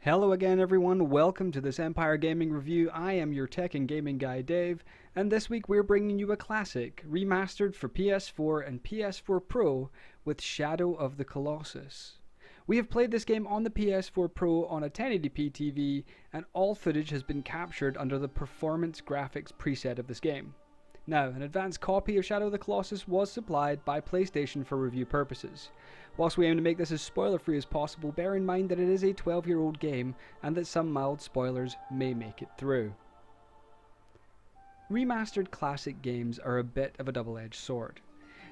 Hello again everyone, welcome to this Empire Gaming review. I am your tech and gaming guy Dave, and this week we're bringing you a classic, remastered for PS4 and PS4 Pro with Shadow of the Colossus. We have played this game on the PS4 Pro on a 1080p TV, and all footage has been captured under the performance graphics preset of this game. Now, an advanced copy of Shadow of the Colossus was supplied by PlayStation for review purposes. Whilst we aim to make this as spoiler-free as possible, bear in mind that it is a 12-year-old game and that some mild spoilers may make it through. Remastered classic games are a bit of a double-edged sword.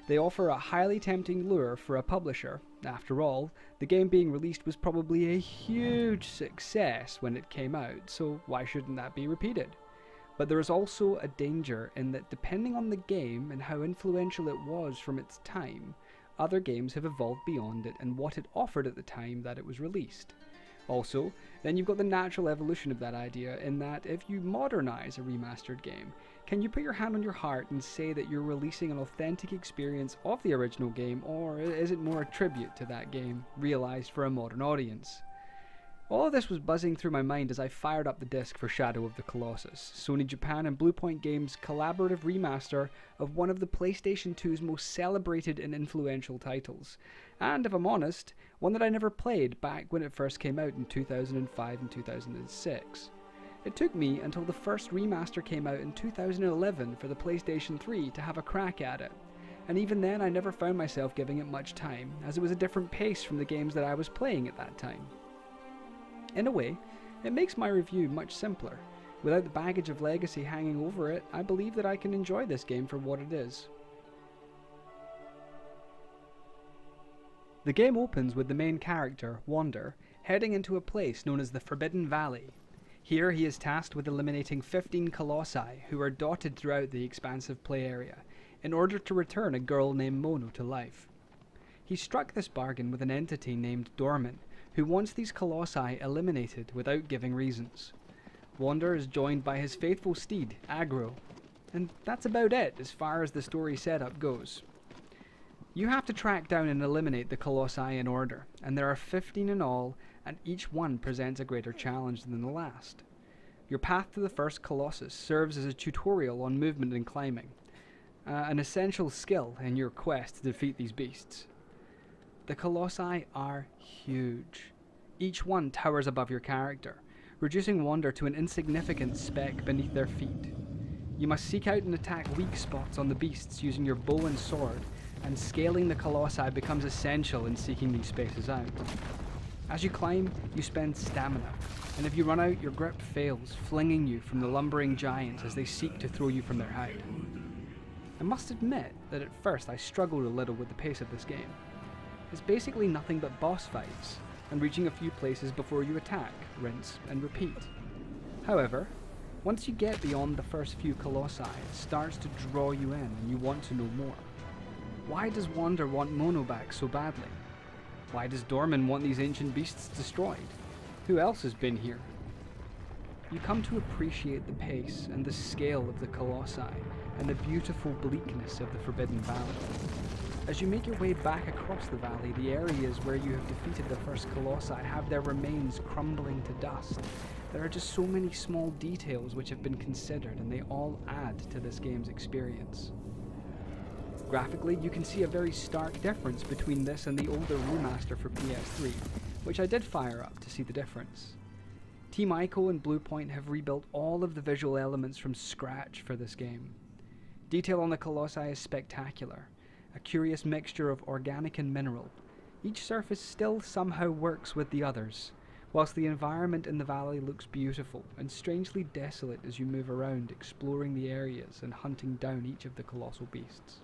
They offer a highly tempting lure for a publisher. After all, the game being released was probably a huge success when it came out, so why shouldn't that be repeated? But there is also a danger in that depending on the game and how influential it was from its time, other games have evolved beyond it and what it offered at the time that it was released. Also, then you've got the natural evolution of that idea in that if you modernize a remastered game, can you put your hand on your heart and say that you're releasing an authentic experience of the original game, or is it more a tribute to that game, realized for a modern audience? All of this was buzzing through my mind as I fired up the disc for Shadow of the Colossus, Sony Japan and Bluepoint Games' collaborative remaster of one of the PlayStation 2's most celebrated and influential titles, and if I'm honest, one that I never played back when it first came out in 2005 and 2006. It took me until the first remaster came out in 2011 for the PlayStation 3 to have a crack at it, and even then I never found myself giving it much time, as it was a different pace from the games that I was playing at that time. In a way, it makes my review much simpler. Without the baggage of legacy hanging over it, I believe that I can enjoy this game for what it is. The game opens with the main character, Wander, heading into a place known as the Forbidden Valley. Here he is tasked with eliminating 15 Colossi who are dotted throughout the expansive play area, in order to return a girl named Mono to life. He struck this bargain with an entity named Dorman, who wants these Colossi eliminated without giving reasons. Wander is joined by his faithful steed, Agro, and that's about it as far as the story setup goes. You have to track down and eliminate the Colossi in order, and there are 15 in all, and each one presents a greater challenge than the last. Your path to the first Colossus serves as a tutorial on movement and climbing, an essential skill in your quest to defeat these beasts. The Colossi are huge. Each one towers above your character, reducing Wander to an insignificant speck beneath their feet. You must seek out and attack weak spots on the beasts using your bow and sword, and scaling the Colossi becomes essential in seeking these spaces out. As you climb, you spend stamina, and if you run out, your grip fails, flinging you from the lumbering giants as they seek to throw you from their height. I must admit that at first I struggled a little with the pace of this game. It's basically nothing but boss fights, and reaching a few places before you attack, rinse, and repeat. However, once you get beyond the first few Colossi, it starts to draw you in and you want to know more. Why does Wander want Mono back so badly? Why does Dorman want these ancient beasts destroyed? Who else has been here? You come to appreciate the pace and the scale of the Colossi, and the beautiful bleakness of the Forbidden Valley. As you make your way back across the valley, the areas where you have defeated the first Colossi have their remains crumbling to dust. There are just so many small details which have been considered, and they all add to this game's experience. Graphically, you can see a very stark difference between this and the older remaster for PS3, which I did fire up to see the difference. Team Ico and Bluepoint have rebuilt all of the visual elements from scratch for this game. Detail on the Colossi is spectacular, a curious mixture of organic and mineral. Each surface still somehow works with the others, whilst the environment in the valley looks beautiful and strangely desolate as you move around, exploring the areas and hunting down each of the colossal beasts.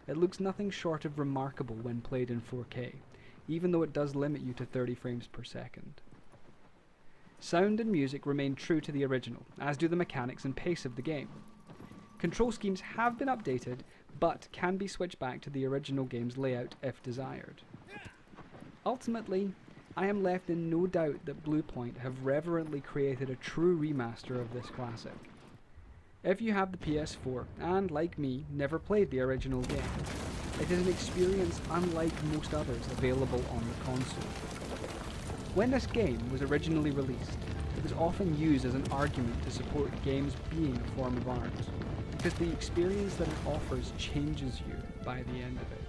It looks nothing short of remarkable when played in 4K, even though it does limit you to 30 frames per second. Sound and music remain true to the original, as do the mechanics and pace of the game. Control schemes have been updated, but can be switched back to the original game's layout if desired. Ultimately, I am left in no doubt that Bluepoint have reverently created a true remaster of this classic. If you have the PS4, and like me, never played the original game, it is an experience unlike most others available on the console. When this game was originally released, it was often used as an argument to support games being a form of art, because the experience that it offers changes you by the end of it.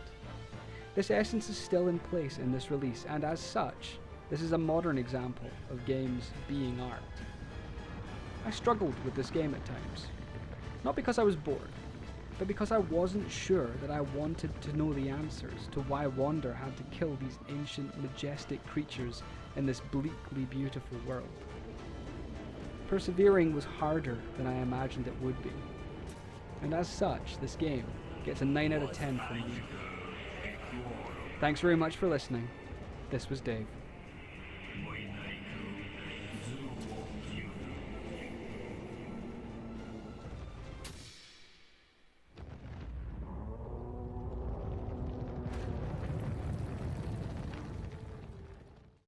This essence is still in place in this release, and as such, this is a modern example of games being art. I struggled with this game at times, not because I was bored, but because I wasn't sure that I wanted to know the answers to why Wander had to kill these ancient, majestic creatures in this bleakly beautiful world. Persevering was harder than I imagined it would be, and as such, this game gets a 9 out of 10 from me. Thanks very much for listening. This was Dave.